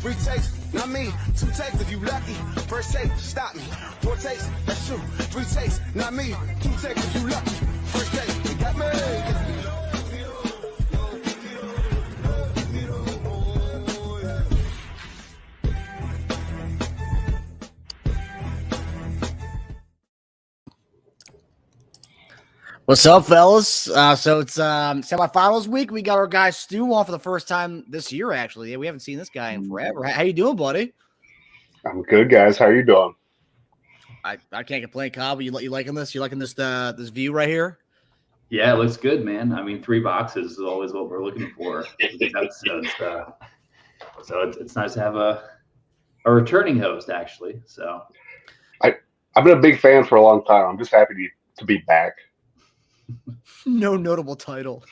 Three takes, not me. Two takes if you lucky. First take, stop me. Four takes, that's true. Three takes, not me. Two takes if you lucky. First take, you got me. What's up, fellas? So it's semifinals week. We got our guy Stu on for the first time this year. Actually, we haven't seen this guy in forever. How you doing, buddy? I'm good, guys. How are you doing? I can't complain, Cobb. You liking this? You liking this this view right here? Yeah, it looks good, man. I mean, 3 boxes is always what we're looking for. So it's nice to have a returning host, actually. So I've been a big fan for a long time. I'm just happy to be back. No notable title.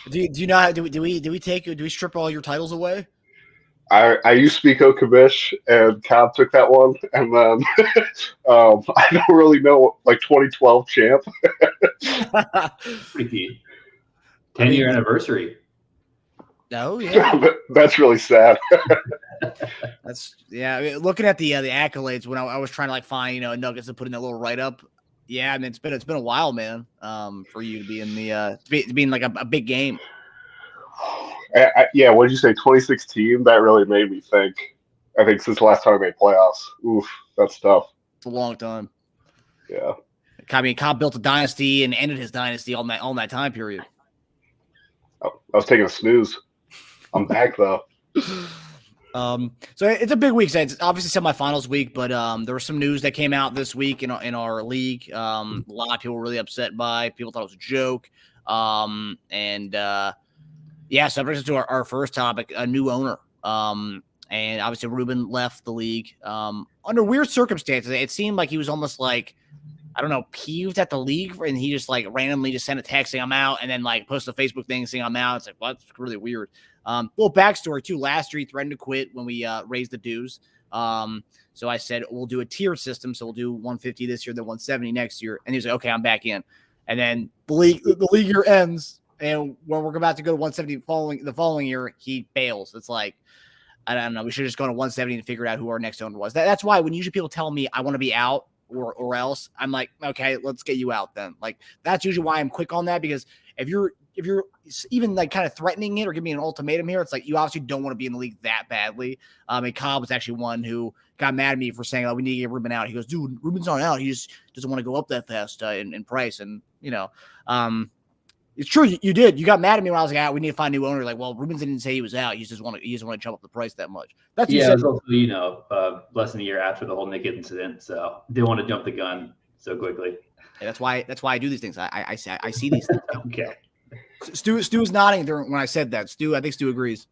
do you know how do we strip all your titles away? I used to be Kamish, and Cobb took that one, and then I don't really know, like 2012 champ. Pretty key. 10-year anniversary. Oh yeah, that's really sad. That's I mean, looking at the accolades when I was trying to find nuggets to put in that little write up. Yeah, I mean it's been a while, man. For you to be in the being like a big game. Yeah, what did you say? 2016. That really made me think. I think since the last time I made playoffs. Oof, that's tough. It's a long time. Yeah. I mean, Cobb built a dynasty and ended his dynasty all that time period. I was taking a snooze. I'm back though. So it's a big week. So it's obviously semifinals week, but there was some news that came out this week in our league. A lot of people were really upset by. People thought it was a joke. Yeah, so that brings us to our first topic: a new owner. And obviously Ruben left the league under weird circumstances. It seemed like he was almost like, I don't know, peeved at the league, and he just randomly just sent a text saying I'm out, and then posted a Facebook thing saying I'm out. It's like, well, that's really weird. Little backstory too. Last year he threatened to quit when we raised the dues. So I said we'll do a tiered system. So we'll do 150 this year, then 170 next year. And he was like, okay, I'm back in. And then the league year ends, and when we're about to go to 170 the following year, he bails. It's like, I don't know. We should just go to 170 and figure out who our next owner was. That's why when usually people tell me I want to be out or else, I'm like, okay, let's get you out then. That's usually why I'm quick on that, because if you're even kind of threatening it or giving me an ultimatum here, it's like you obviously don't want to be in the league that badly. And Cobb was actually one who got mad at me for saying, "Oh, we need to get Ruben out." He goes, "Dude, Ruben's not out. He just doesn't want to go up that fast in price." And it's true. You did. You got mad at me when I was like, we need to find a new owner. Like, well, Rubens didn't say he was out. He doesn't want to jump up the price that much. That's it was also, less than a year after the whole Nick incident, so didn't want to jump the gun so quickly. Yeah, that's why I do these things. I see these things. Okay. Stu was nodding when I said that. I think Stu agrees.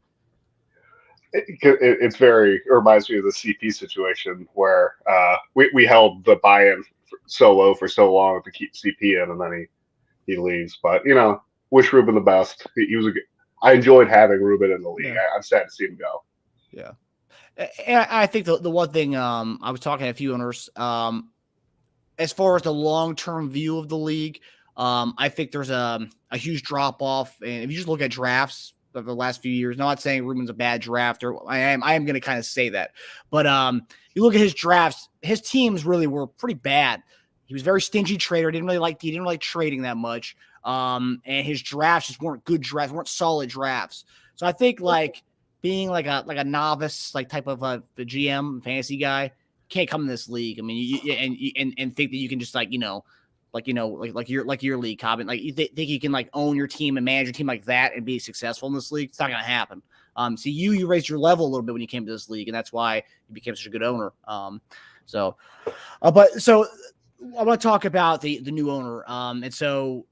It reminds me of the CP situation where we held the buy-in so low for so long to keep CP in, and then he leaves. But wish Ruben the best. He was I enjoyed having Ruben in the league. Yeah. I'm sad to see him go. Yeah, and I think the one thing I was talking to a few owners as far as the long-term view of the league. I think there's a huge drop-off, and if you just look at drafts of the last few years, not saying Ruben's a bad drafter, I am going to kind of say that, but you look at his drafts, his teams really were pretty bad. He was a very stingy trader. He didn't really like trading that much, and his drafts just weren't good drafts, weren't solid drafts. So I think being like a novice type of the GM fantasy guy can't come in this league. I mean, and think that you can just like your league, Cobb, and you think you can own your team and manage your team like that and be successful in this league. It's not going to happen. So you raised your level a little bit when you came to this league, and that's why you became such a good owner. So I want to talk about the new owner. And so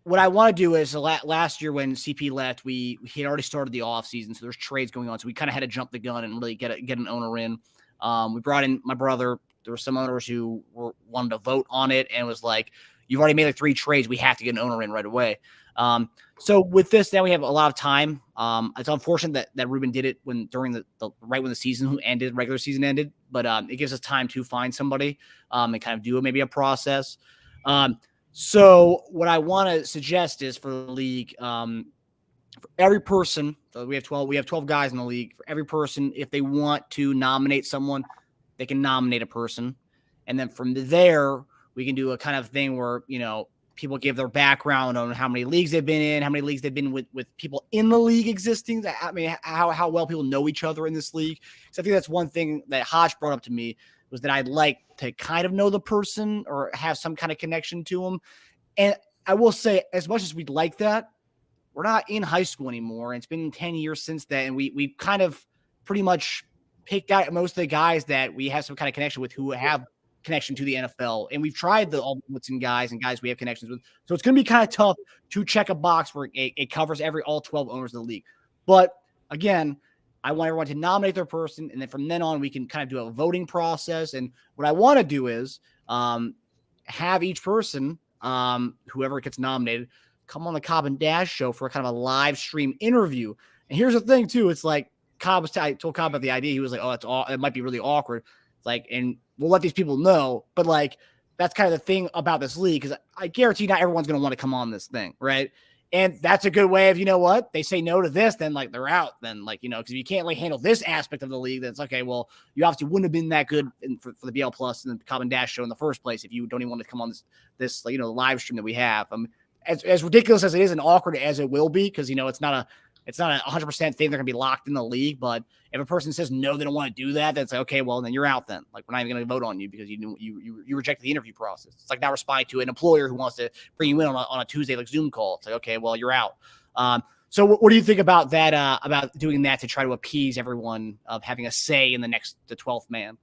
what I want to do is last year when CP left, he had already started the off season, so there's trades going on. So we kind of had to jump the gun and really get an owner in. We brought in my brother. There were some owners who wanted to vote on it and was like, you've already made 3 trades. We have to get an owner in right away. So with this, now we have a lot of time. It's unfortunate that Ruben did it during the right when the season ended, regular season ended, but it gives us time to find somebody and kind of do maybe a process. So what I want to suggest is for the league, For every person, so we have 12 guys in the league. For every person, if they want to nominate someone, they can nominate a person. And then from there, we can do a kind of thing where, people give their background on how many leagues they've been in, how many leagues they've been with people in the league existing. I mean, how well people know each other in this league. So I think that's one thing that Hodge brought up to me, was that I'd like to kind of know the person or have some kind of connection to them. And I will say, as much as we'd like that, we're not in high school anymore. And it's been 10 years since then. And we've kind of pretty much picked out most of the guys that we have some kind of connection with who have connection to the NFL. And we've tried the all Woodson guys and guys we have connections with. So it's going to be kind of tough to check a box where it covers all 12 owners of the league. But again, I want everyone to nominate their person. And then from then on, we can kind of do a voting process. And what I want to do is have each person, whoever gets nominated, come on the Cobb and Dash show for a kind of a live stream interview. And here's the thing too. It's like I told Cobb about the idea. He was like, it might be really awkward. It's like, and we'll let these people know, but like, that's kind of the thing about this league. Cause I guarantee not everyone's going to want to come on this thing. Right. And that's a good way of, they say no to this, then like they're out. Then like, cause if you can't like handle this aspect of the league, then it's okay. Well, you obviously wouldn't have been that good for the BL Plus and the Cobb and Dash show in the first place if you don't even want to come on this live stream that we have. As ridiculous as it is and awkward as it will be, because it's not a 100% thing they're gonna be locked in the league. But if a person says no, they don't want to do that, that's like, okay, well then you're out. Then like we're not even gonna vote on you because you rejected the interview process. It's like not responding to an employer who wants to bring you in on a Tuesday like Zoom call. It's like, okay, well you're out. So what do you think about that? About doing that to try to appease everyone of having a say in the 12th man?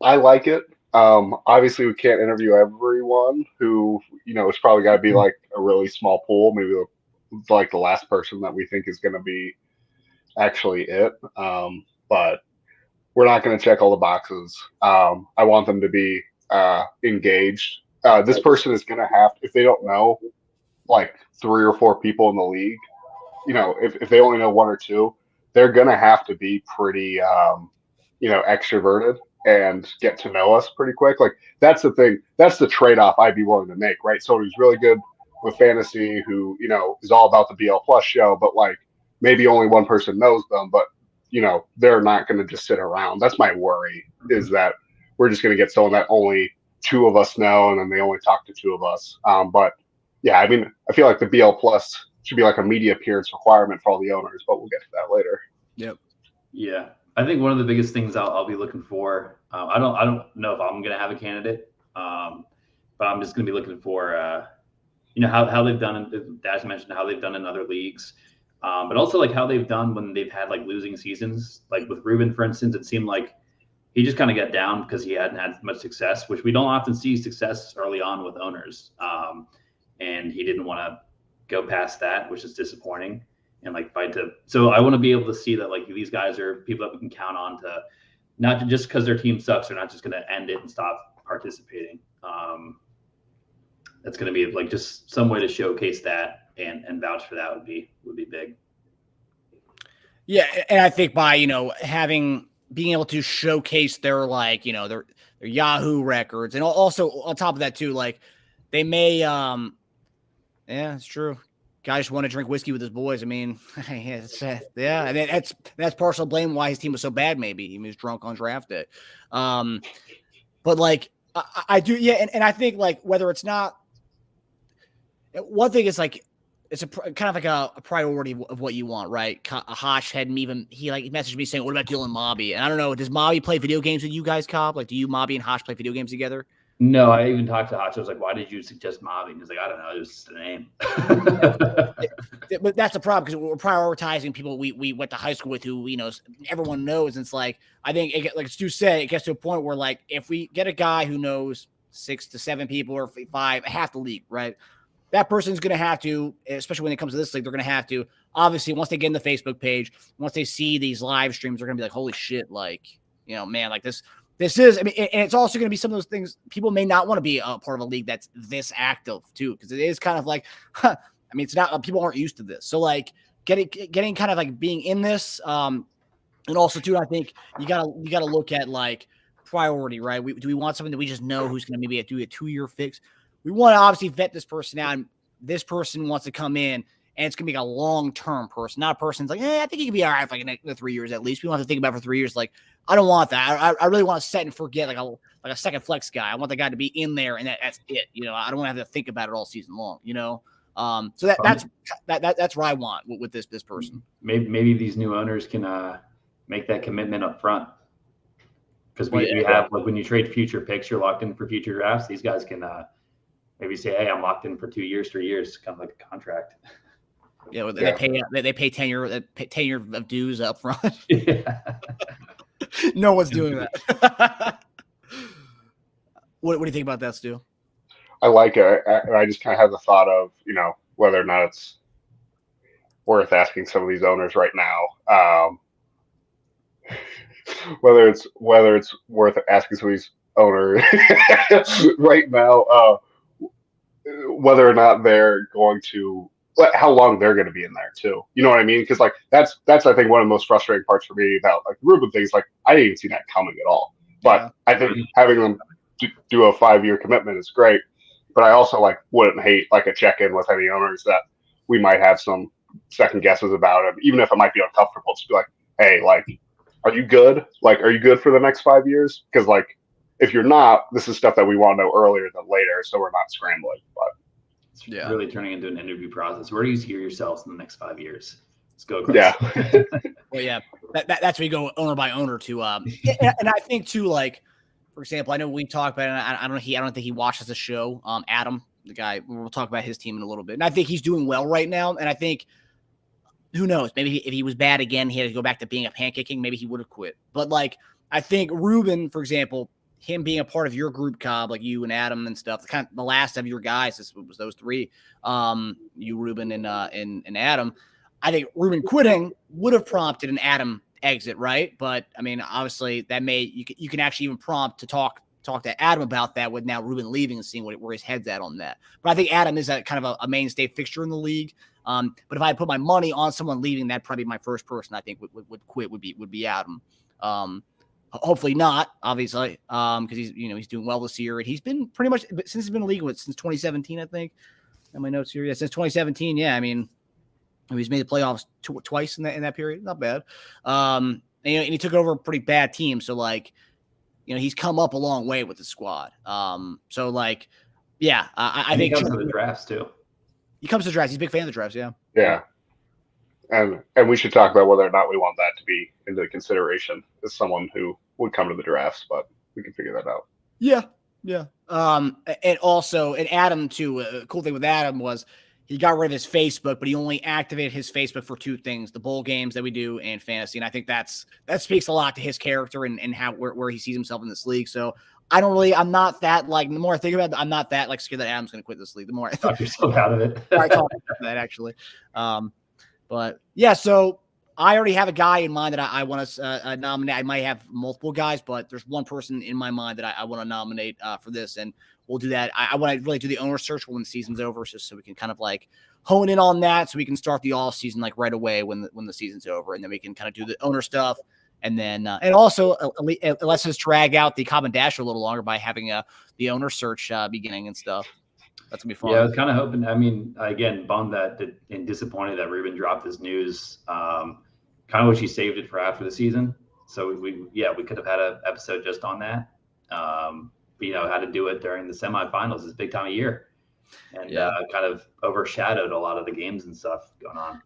I like it. Obviously, we can't interview everyone who, it's probably got to be like a really small pool, maybe like the last person that we think is going to be actually it. But we're not going to check all the boxes. I want them to be engaged. This person is going to have, if they don't know like 3 or 4 people in the league, if they only know 1 or 2, they're going to have to be pretty, extroverted and get to know us pretty quick. Like that's the thing. That's the trade-off I'd be willing to make, right? So he's really good with fantasy who, is all about the BL Plus show, but like maybe only one person knows them, but they're not going to just sit around. That's my worry, is that we're just going to get someone that only 2 of us know, and then they only talk to 2 of us. But yeah, I mean, I feel like the BL Plus should be like a media appearance requirement for all the owners, but we'll get to that later. Yep. Yeah. I think one of the biggest things I'll be looking for, I don't know if I'm going to have a candidate, but I'm just going to be looking for, how they've done, Dash mentioned how they've done in other leagues, but also like how they've done when they've had like losing seasons. Like with Ruben, for instance, it seemed like he just kind of got down because he hadn't had much success, which we don't often see success early on with owners. And he didn't want to go past that, which is disappointing. And like fight to, so I want to be able to see that like these guys are people that we can count on to, not to, just because their team sucks, they're not just going to end it and stop participating. That's going to be like just some way to showcase that and vouch for that would be big. Yeah, and I think by being able to showcase their like their Yahoo records, and also on top of that too, like they may yeah, it's true. Guy just want to drink whiskey with his boys. I mean, yeah, and that's partial blame why his team was so bad. Maybe he was drunk on draft day. But like I do, yeah, and I think like whether it's not one thing is like it's a kind of like a priority of what you want, right? Hosh hadn't even he messaged me saying, "What about Dylan Mobby?" And I don't know, does Mobby play video games with you guys, Cobb? Like, do you Mobby and Hosh play video games together? No, I even talked to Hosh. I was like, "Why did you suggest Mobby?" And he's like, "I don't know, it was just a name." But that's the problem because we're prioritizing people we went to high school with who everyone knows. And it's like I think like Stu said, it gets to a point where like if we get a guy who knows 6 to 7 people or 5, half the league, right? That person's going to have to, especially when it comes to this league, they're going to have to, obviously, once they get in the Facebook page, once they see these live streams, they're going to be like, holy shit, like, man, like this is, I mean, and it's also going to be some of those things, people may not want to be a part of a league that's this active too, because it is kind of like, I mean, it's not, people aren't used to this. So like getting kind of like being in this, and also too, I think you gotta look at like priority, right? Do we want something that we just know who's going to maybe do a 2-year fix? We want to obviously vet this person out and this person wants to come in and it's going to be a long-term person, not a person's like, I think he could be all right for like 3 years at least. We don't have to think about it for 3 years. Like, I don't want that. I really want to set and forget like a second flex guy. I want the guy to be in there and that's it. I don't want to have to think about it all season long, So that's what I want with this person. Maybe these new owners can make that commitment up front. Because we have, like, when you trade future picks, you're locked in for future drafts. These guys can maybe say, hey, I'm locked in for 2 years, 3 years, kind of like a contract. Yeah, they pay 10 year of dues up front. Yeah. No one's doing that. What do you think about that, Stu? I like it. I just kind of have the thought of, whether or not it's worth asking some of these owners right now. Whether it's worth asking some of these owners right now, whether or not they're going to, how long they're going to be in there too. You know what I mean? Because like that's I think one of the most frustrating parts for me about like Ruben things. Like I didn't even see that coming at all. But I think having them do a 5-year commitment is great. But I also like wouldn't hate like a check-in with any owners that we might have some second guesses about it, even if it might be uncomfortable. To be like, hey, like, are you good? Like, are you good for the next 5 years? Because like, if you're not, this is stuff that we want to know earlier than later, so we're not scrambling. But it's really turning into an interview process. Where do you see yourselves in the next 5 years? Let's go. Yeah. Well, yeah, that's where you go owner by owner to. And I think too, like, for example, I know we talked about it. I don't think he watches the show. Adam, the guy, we'll talk about his team in a little bit. And I think he's doing well right now. And I think, who knows, maybe if he was bad again, he had to go back to being a pancaking, maybe he would have quit. But like, I think Ruben, for example, him being a part of your group, Cobb, like you and Adam and stuff, the last of your guys, this was those three, you, Ruben, and Adam. I think Ruben quitting would have prompted an Adam exit, right? But I mean, obviously, that you can actually even prompt to talk to Adam about that with now Ruben leaving and seeing where his head's at on that. But I think Adam is a kind of a mainstay fixture in the league. But if I put my money on someone leaving, that'd probably be my first person I think would quit would be Adam. Hopefully not, obviously, because he's doing well this year, and he's been pretty much since he's been in the league since 2017, I think. And my notes here, since 2017, I mean, he's made the playoffs twice in that period, not bad. And he took over a pretty bad team, so like, he's come up a long way with the squad. So like, I think he comes to the drafts too. He comes to the drafts. He's a big fan of the drafts. Yeah. Yeah. And we should talk about whether or not we want that to be into consideration as someone who would come to the drafts, but we can figure that out. Yeah. And also, and Adam too. A cool thing with Adam was he got rid of his Facebook, but he only activated his Facebook for two things: the bowl games that we do and fantasy. And I think that speaks a lot to his character and how where he sees himself in this league. So I'm not that like. The more I think about it, I'm not that like scared that Adam's going to quit this league. The more I talk yourself out of it. I talk about that actually. But yeah, so I already have a guy in mind that I want to nominate. I might have multiple guys, but there's one person in my mind that I want to nominate for this, and we'll do that. I want to really do the owner search when the season's over, just so we can kind of like hone in on that, so we can start the off season like right away when the season's over, and then we can kind of do the owner stuff, and then and also it lets us drag out the Cobb and Dash a little longer by having the owner search beginning and stuff. That's gonna be fun. Yeah, I was kind of hoping. I mean, again, bummed and disappointed that Ruben dropped his news. Kind of wish he saved it for after the season. So we could have had an episode just on that. But had to do it during the semifinals. It's a big time of year, and kind of overshadowed a lot of the games and stuff going on.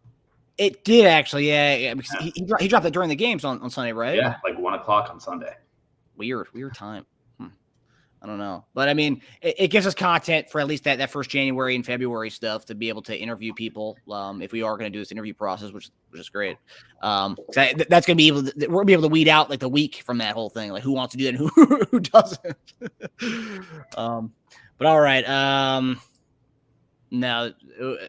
It did actually, yeah. Because he dropped it during the games on Sunday, right? Yeah, like 1:00 on Sunday. Weird time. I don't know. But I mean, it gives us content for at least that first January and February stuff to be able to interview people if we are going to do this interview process, which is great. That's going to we're going to be able to weed out like the week from that whole thing, like who wants to do that and who doesn't. But all right. Now,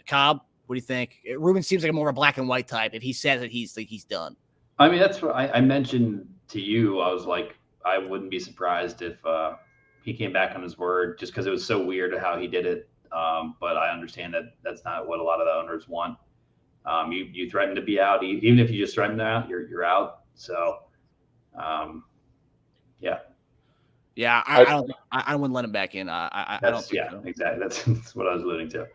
Cobb, what do you think? Ruben seems like more of a black and white type. If he says that he's done. I mean, that's what I mentioned to you. I was like, I wouldn't be surprised if he came back on his word, just because it was so weird how he did it. But I understand that that's not what a lot of the owners want. You threaten to be out, even if you just threaten to out, you're out. So, yeah. I wouldn't let him back in. I don't think so. Exactly. That's what I was alluding to.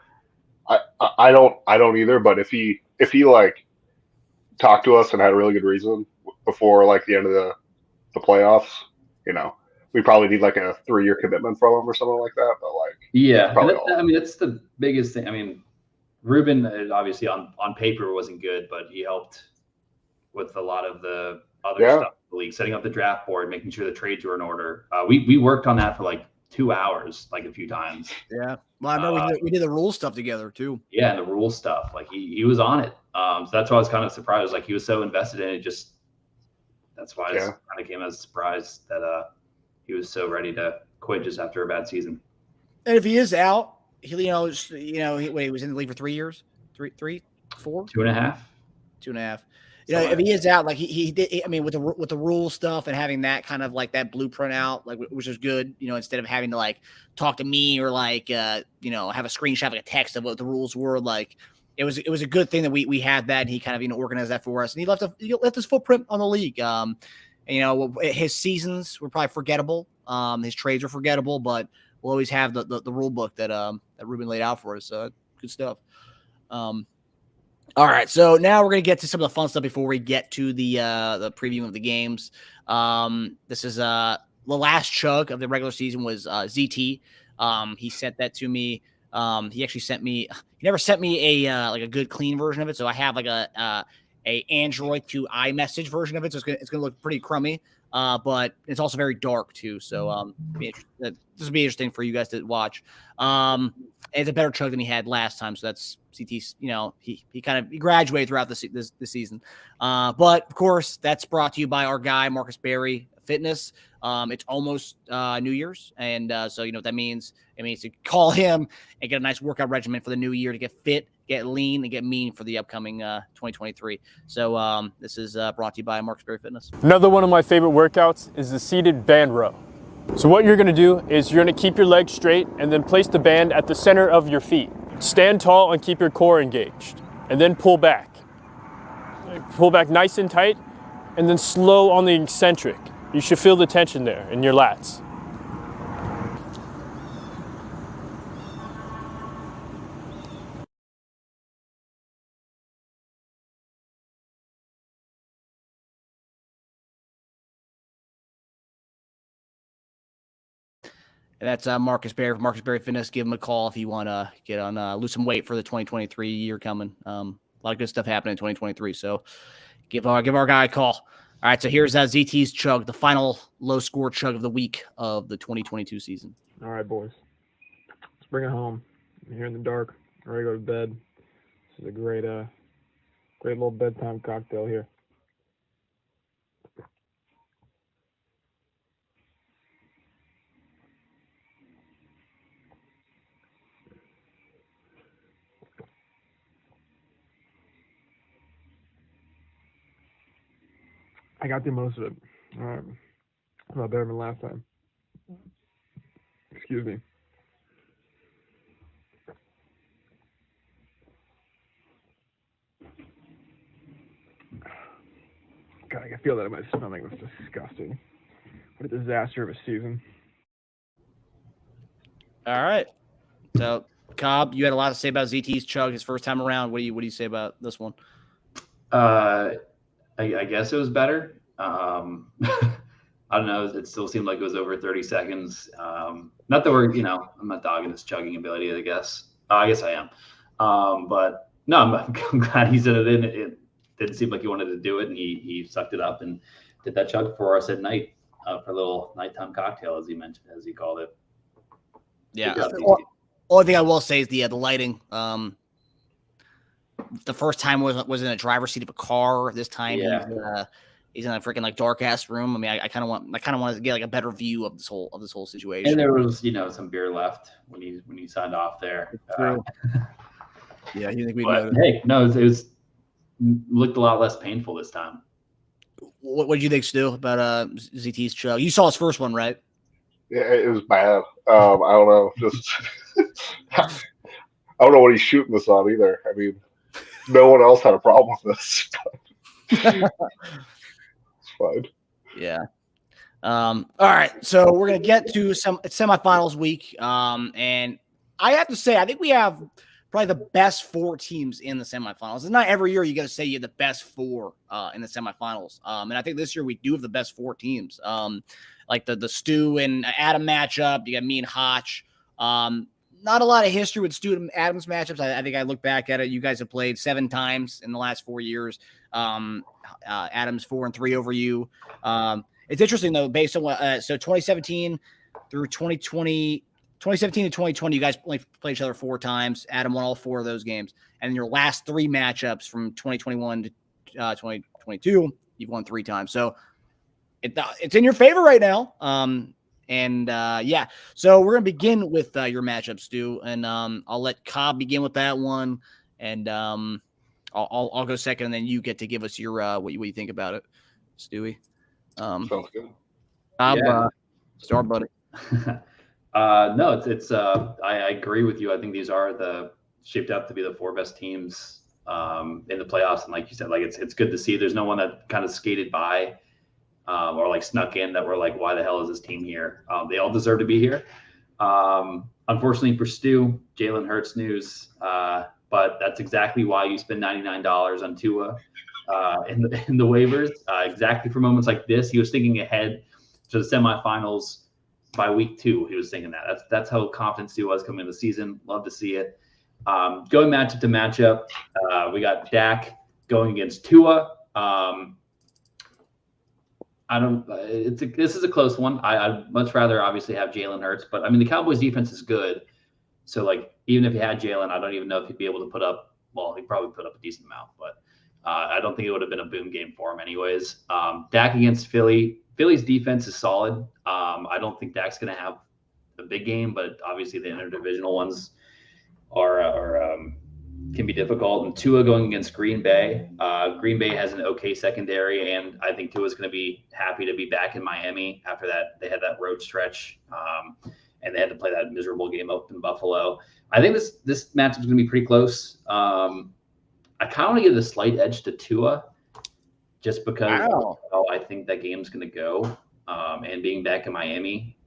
I don't either. But if he like talked to us and had a really good reason before like the end of the playoffs, you know, we probably need like a 3-year commitment from him or something like that. But like, Yeah, and probably I mean that's the biggest thing. I mean, Ruben obviously on paper wasn't good, but he helped with a lot of the other yeah, stuff in the league, setting up the draft board, making sure the trades were in order. We worked on that for like 2 hours, like a few times. Yeah. Well, I remember we did the rule stuff together too. Yeah, and the rule stuff, like he was on it. So that's why I was kind of surprised. Like he was so invested in it. Just that's why it yeah. kind of came as a surprise that he was so ready to quit just after a bad season. And if he is out, he he was in the league for 3 years, 4, 2.5. 2.5. Something If like he is out, like he did. I mean, with the rule stuff and having that kind of like that blueprint out, like which is good. Instead of having to like talk to me or like have a screenshot, like a text of what the rules were. Like it was a good thing that we had that. And he kind of organized that for us, and he left his footprint on the league. His seasons were probably forgettable. His trades were forgettable, but we'll always have the rule book that Ruben laid out for us. So good stuff. All right, so now we're gonna get to some of the fun stuff before we get to the preview of the games. This is the last chug of the regular season was ZT. He sent that to me. He actually sent me. He never sent me a good clean version of it, so I have like a Android to iMessage version of it. So it's gonna look pretty crummy. But it's also very dark too. So this will be interesting for you guys to watch. It's a better chug than he had last time. So that's CT's, he graduated throughout the season. But of course, that's brought to you by our guy, Marcus Berry Fitness. It's almost New Year's. And so you know what that means? It means to call him and get a nice workout regimen for the new year to get fit, get lean, and get mean for the upcoming 2023. So this is brought to you by Marcus Berry Fitness. Another one of my favorite workouts is the seated band row. So what you're gonna do is you're gonna keep your legs straight and then place the band at the center of your feet. Stand tall and keep your core engaged. And then pull back. Pull back nice and tight and then slow on the eccentric. You should feel the tension there in your lats. And that's Marcus Berry. Marcus Berry Fitness. Give him a call if you want to get on lose some weight for the 2023 year coming. A lot of good stuff happening in 2023. So give our guy a call. All right. So here's ZT's chug, the final low score chug of the week of the 2022 season. All right, boys. Let's bring it home. I'm here in the dark. I'm ready to go to bed. This is a great little bedtime cocktail here. I got through most of it. All right. A lot better than last time. Excuse me. God, I can feel that in my stomach. It was disgusting. What a disaster of a season. All right. So Cobb, you had a lot to say about ZT's chug his first time around. What do you say about this one? I guess it was better. I don't know. It still seemed like it was over 30 seconds. Not that we're, I'm not dogging his chugging ability, I guess. I guess I am. But no, I'm glad he said it in. It didn't seem like he wanted to do it, and he sucked it up and did that chug for us at night for a little nighttime cocktail, as he mentioned, as he called it. Yeah. Only thing I will say is the lighting. The first time was in a driver's seat of a car. This time he's in a freaking dark ass room. I mean, I kind of wanted to get a better view of this whole situation. And there was some beer left when he signed off there. True. Yeah, you think we? Hey, no, it was looked a lot less painful this time. What did you think, Stu, about ZT's chug? You saw his first one, right? Yeah, it was bad. I don't know. Just I don't know what he's shooting this on either. I mean, no one else had a problem with this. It's fine. Yeah. All right. So we're gonna get to some semifinals week. And I have to say, I think we have probably the best 4 teams in the semifinals. It's not every year you got to say you have the best 4 in the semifinals. And I think this year we do have the best 4 teams. Like the Stu and Adam matchup. You got me and Hotch. Not a lot of history with Stu and Adams matchups. I think I look back at it. You guys have played 7 times in the last 4 years. Adams 4-3 over you. It's interesting though, based on what, so 2017 through 2020, 2017 to 2020, you guys only played each other 4 times. Adam won all 4 of those games. And your last 3 matchups from 2021 to 2022, you've won 3 times. So it's in your favor right now. Yeah, so we're gonna begin with your matchup, Stu, and I'll let Cobb begin with that one, and I'll go second, and then you get to give us your what you think about it, Stewie. Sounds good. Cobb, Yeah. start, buddy. No, it's I agree with you. I think these are shaped up to be the 4 best teams in the playoffs, and like you said, like it's good to see. There's no one that kind of skated by. Or like snuck in that we're like, why the hell is this team here? They all deserve to be here. Unfortunately for Stu, Jalen Hurts news, but that's exactly why you spend $99 on Tua in the waivers. Exactly for moments like this, he was thinking ahead to the semifinals by week 2. He was thinking that. That's how confident Stu was coming into the season. Love to see it. Going matchup to matchup, we got Dak going against Tua. This is a close one. I'd much rather obviously have Jalen Hurts, but I mean the Cowboys defense is good. So like even if you had Jalen, I don't even know if he'd be able to put up. Well, he'd probably put up a decent amount, but I don't think it would have been a boom game for him anyways. Dak against Philly. Philly's defense is solid. I don't think Dak's going to have a big game, but obviously the interdivisional ones are can be difficult. And Tua going against Green Bay. Green Bay has an okay secondary, and I think Tua's going to be happy to be back in Miami after that. They had that road stretch, and they had to play that miserable game up in Buffalo. I think this matchup is going to be pretty close. I kind of want to give the slight edge to Tua, just because of how I think that game's going to go, and being back in Miami.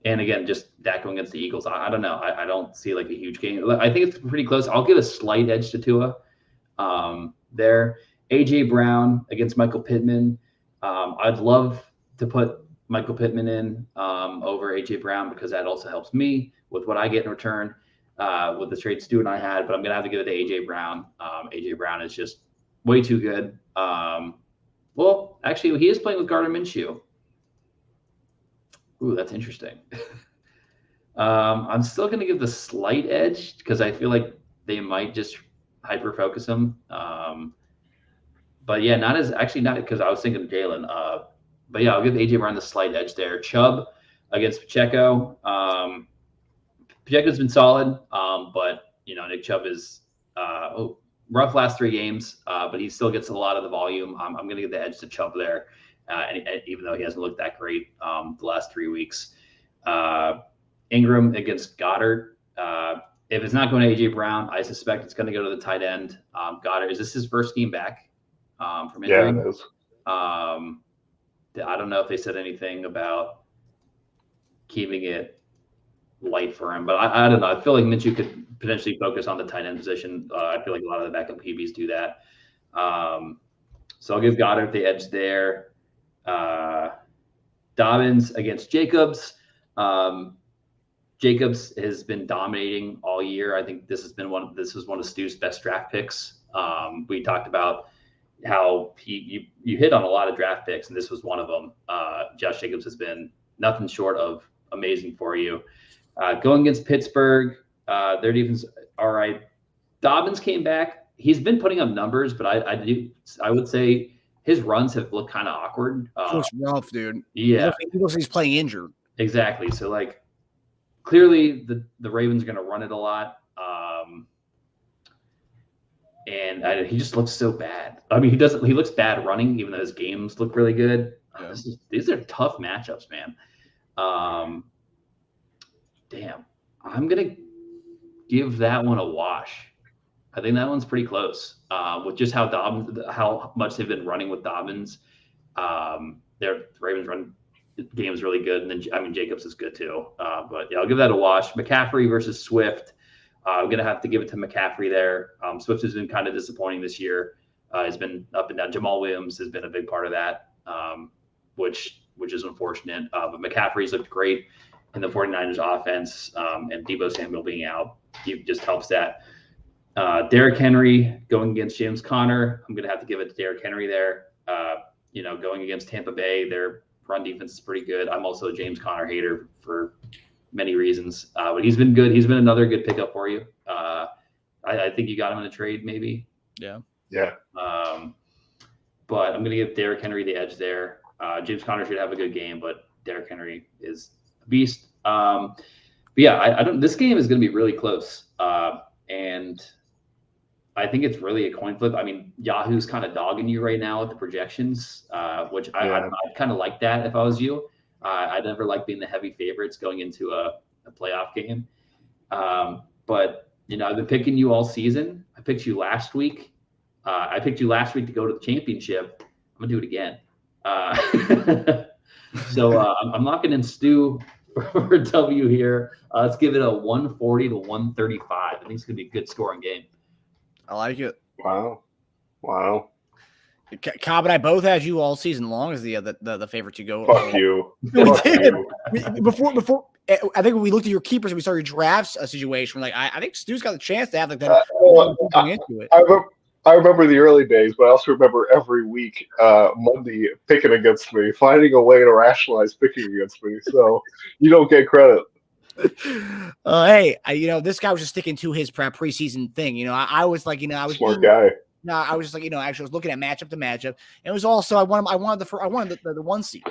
And again, just Dak going against the Eagles. I don't know. I don't see like a huge game. I think it's pretty close. I'll give a slight edge to Tua there. A.J. Brown against Michael Pittman. I'd love to put Michael Pittman in over A.J. Brown because that also helps me with what I get in return with the trade Stu and I had. But I'm going to have to give it to A.J. Brown. A.J. Brown is just way too good. Well, actually, he is playing with Gardner Minshew. Ooh, that's interesting. I'm still going to give the slight edge because I feel like they might just hyper focus him. But yeah, not because I was thinking of Jalen. But yeah, I'll give AJ Brown the slight edge there. Chubb against Pacheco. Pacheco's been solid, but Nick Chubb is rough last 3 games, but he still gets a lot of the volume. I'm going to give the edge to Chubb there. And even though he hasn't looked that great the last 3 weeks. Ingram against Goddard. If it's not going to A.J. Brown, I suspect it's going to go to the tight end. Goddard, is this his first game back from injury? Yeah, it is. I don't know if they said anything about keeping it light for him, but I don't know. I feel like Minshew could potentially focus on the tight end position. I feel like a lot of the backup QBs do that. So I'll give Goddard the edge there. Dobbins against Jacobs. Jacobs has been dominating all year. I think this was one of Stu's best draft picks. We talked about how you hit on a lot of draft picks, and this was one of them. Josh Jacobs has been nothing short of amazing for you. Going against Pittsburgh, their defense, all right. Dobbins came back. He's been putting up numbers, but I would say his runs have looked kind of awkward. Looks rough, dude. Yeah. He looks like he's playing injured. Exactly. So, like, clearly the Ravens are going to run it a lot. And he just looks so bad. I mean, he looks bad running, even though his games look really good. Yeah. These are tough matchups, man. Damn. I'm going to give that one a wash. I think that one's pretty close with just how much they've been running with Dobbins. Their Ravens run game is really good, and then Jacobs is good too. But yeah, I'll give that a wash. McCaffrey versus Swift. I'm going to have to give it to McCaffrey there. Swift has been kind of disappointing this year. He's been up and down. Jamal Williams has been a big part of that, which is unfortunate. But McCaffrey's looked great in the 49ers offense, and Deebo Samuel being out, he just helps that. Derrick Henry going against James Conner. I'm going to have to give it to Derrick Henry there. Going against Tampa Bay, their run defense is pretty good. I'm also a James Conner hater for many reasons, but he's been good. He's been another good pickup for you. I think you got him in a trade, maybe. Yeah. But I'm going to give Derrick Henry the edge there. James Conner should have a good game, but Derrick Henry is a beast. But yeah, I don't. This game is going to be really close, and I think it's really a coin flip. I mean, Yahoo's kind of dogging you right now with the projections, which I'd kind of like that if I was you. I never like being the heavy favorites going into a playoff game. But, I've been picking you all season. I picked you last week. To go to the championship. I'm going to do it again. So I'm locking in Stu for a W here. Let's give it a 140 to 135. I think it's going to be a good scoring game. I like it. Wow. Cobb and I both had you all season long as the favorite to go. Fuck you. Fuck you. Before I think when we looked at your keepers and we saw your drafts situation, we're like, I think Stu's got the chance to have like that. Into it. I remember the early days, but I also remember every week Monday picking against me, finding a way to rationalize picking against me. So you don't get credit. Hey, this guy was just sticking to his preseason thing. I was like, I was smart guy. No, I was just like, actually, I was looking at matchup to matchup. And it was also I wanted the 1 seed.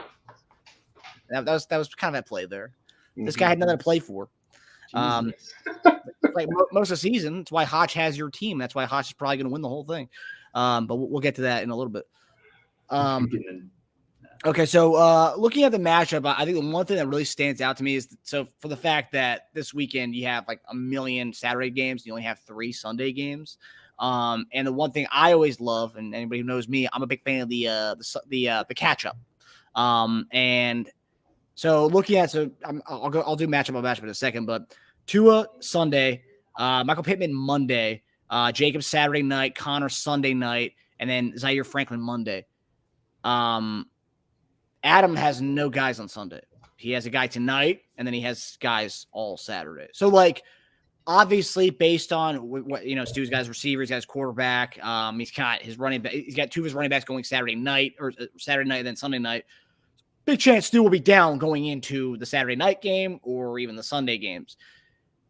That was kind of at play there. Mm-hmm. This guy had nothing to play for. Like most of the season, that's why Hotch has your team. That's why Hotch is probably going to win the whole thing. But we'll get to that in a little bit. Okay, so looking at the matchup, I think the one thing that really stands out to me is for the fact that this weekend you have like 1 million Saturday games, you only have 3 Sunday games. And the one thing I always love, and anybody who knows me, I'm a big fan of the catch up. And so looking at I'll do matchup by matchup in a second, but Tua Sunday, Michael Pittman Monday, Jacobs Saturday night, Connor Sunday night, and then Zaire Franklin Monday. Adam has no guys on Sunday. He has a guy tonight, and then he has guys all Saturday. So, like, obviously, based on what Stu's got his receiver, he's got his quarterback. He's got his running back. He's got 2 of his running backs going Saturday night, and then Sunday night. Big chance Stu will be down going into the Saturday night game or even the Sunday games.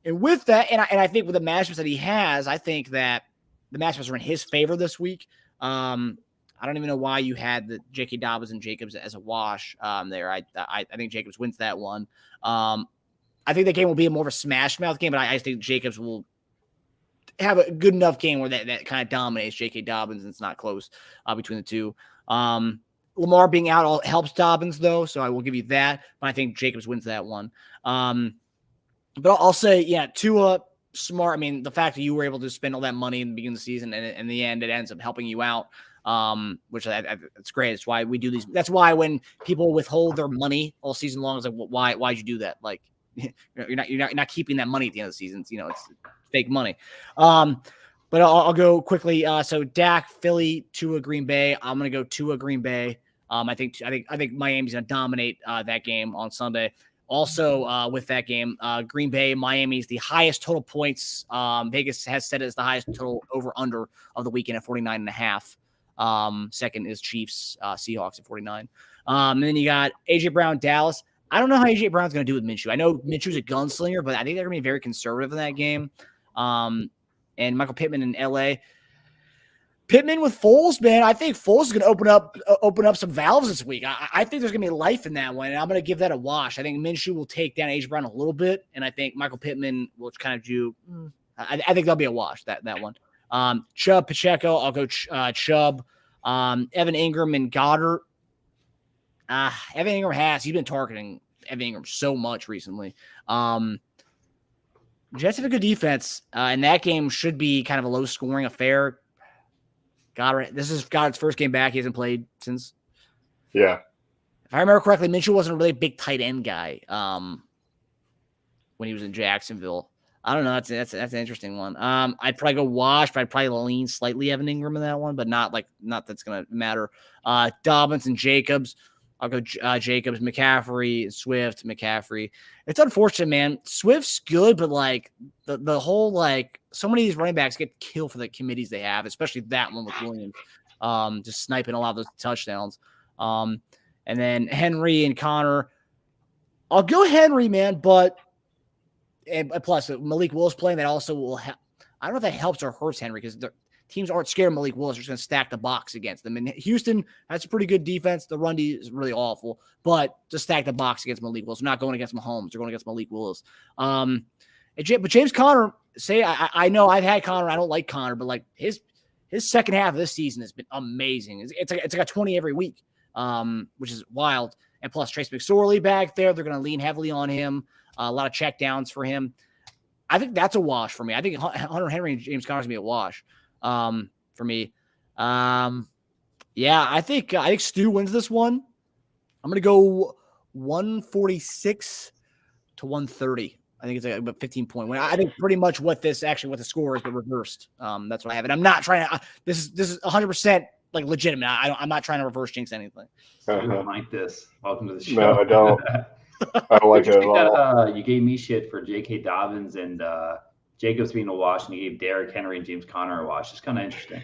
And with that, and I think with the matchups that he has, I think that the matchups are in his favor this week. I don't even know why you had the J.K. Dobbins and Jacobs as a wash there. I think Jacobs wins that one. I think that game will be more of a smash mouth game, but I think Jacobs will have a good enough game where that kind of dominates J.K. Dobbins and it's not close between the two. Lamar being out helps Dobbins, though, so I will give you that. But I think Jacobs wins that one. But I'll say, Tua, smart. I mean, the fact that you were able to spend all that money in the beginning of the season and in the end it ends up helping you out. Which it's great. It's why we do these. That's why when people withhold their money all season long, it's like, why'd you do that? Like, you're not keeping that money at the end of the season. It's fake money. But I'll go quickly. So Dak, Philly, Tua, Green Bay. I'm gonna go Tua, Green Bay. I think Miami's gonna dominate that game on Sunday. Also, with that game, Green Bay, Miami's the highest total points. Vegas has set it as the highest total over under of the weekend at 49.5. Second is Chiefs, Seahawks at 49. And then you got AJ Brown, Dallas. I don't know how AJ Brown's going to do with Minshew. I know Minshew's a gunslinger, but I think they're going to be very conservative in that game. And Michael Pittman in LA. Pittman with Foles, man. I think Foles is going to open up some valves this week. I think there's going to be life in that one, and I'm going to give that a wash. I think Minshew will take down AJ Brown a little bit, and I think Michael Pittman will kind of do. I think that'll be a wash that one. Chubb, Pacheco, I'll go Chubb. Evan Ingram and Goddard. Evan Ingram he's been targeting Evan Ingram so much recently. Jets have a good defense, and that game should be kind of a low-scoring affair. Goddard, this is Goddard's first game back. He hasn't played since. Yeah. If I remember correctly, Mitchell wasn't a really big tight end guy when he was in Jacksonville. I don't know. That's an interesting one. I'd probably go Wash, but I'd probably lean slightly Evan Ingram in that one, but not that's gonna matter. Dobbins and Jacobs. I'll go Jacobs, McCaffrey, Swift, McCaffrey. It's unfortunate, man. Swift's good, but like the whole like so many of these running backs get killed for the committees they have, especially that one with Williams, just sniping a lot of those touchdowns. And then Henry and Connor. I'll go Henry, man, but. And plus, Malik Willis playing, that also will help. I don't know if that helps or hurts Henry because the teams aren't scared of Malik Willis. They're just going to stack the box against them. And Houston has a pretty good defense. The run D is really awful, but just stack the box against Malik Willis. They're not going against Mahomes. They're going against Malik Willis. But James Conner, I know I've had Conner. I don't like Conner, but like his second half of this season has been amazing. It's like a 20 every week, which is wild. And plus, Trace McSorley back there. They're going to lean heavily on him. A lot of check downs for him. I think that's a wash for me. I think Hunter Henry and James Conner's going to be a wash for me. Yeah, I think Stu wins this one. I'm going to go 146 to 130. I think it's a 15-point win. I think pretty much what the score is, but reversed. That's what I have. And I'm not trying to this is 100% like legitimate. I'm not trying to reverse jinx anything. I don't like this. Welcome to the show. No, I don't. I don't like it at all. You gave me shit for J.K. Dobbins and Jacobs being a wash, and you gave Derrick Henry and James Conner a wash. It's kind of interesting.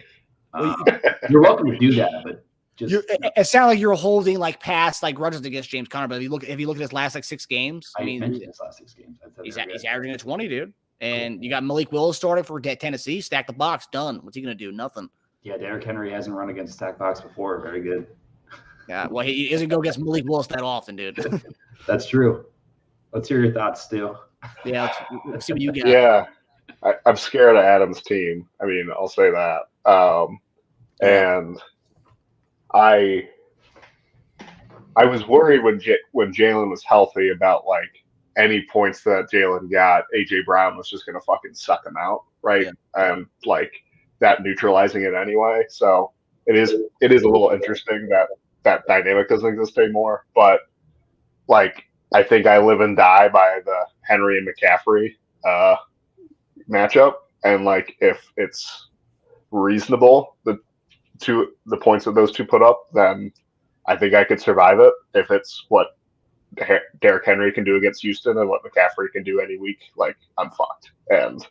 You're welcome to do that, but it sounded like you were holding like past like grudges against James Conner. But if you look at his last like 6 games, I mean, his last 6 games, he's averaging a 20, dude. And you got Malik Willis starting for Tennessee. Stack the box, done. What's he gonna do? Nothing. Yeah, Derrick Henry hasn't run against stack box before. Very good. Yeah, well, he doesn't go against Malik Willis that often, dude. That's true. Let's hear your thoughts, Stu. Yeah, let's see what you got. Yeah, I'm scared of Adam's team. I mean, I'll say that. And I was worried when Jalen was healthy about like any points that Jalen got, AJ Brown was just gonna fucking suck him out, right? Yeah. And like that neutralizing it anyway. So it is a little interesting that dynamic doesn't exist anymore. But like I think I live and die by the Henry and McCaffrey matchup, and like if it's reasonable, the points that those two put up, then I think I could survive it. If it's what Derrick Henry can do against Houston and what McCaffrey can do any week, like I'm fucked. And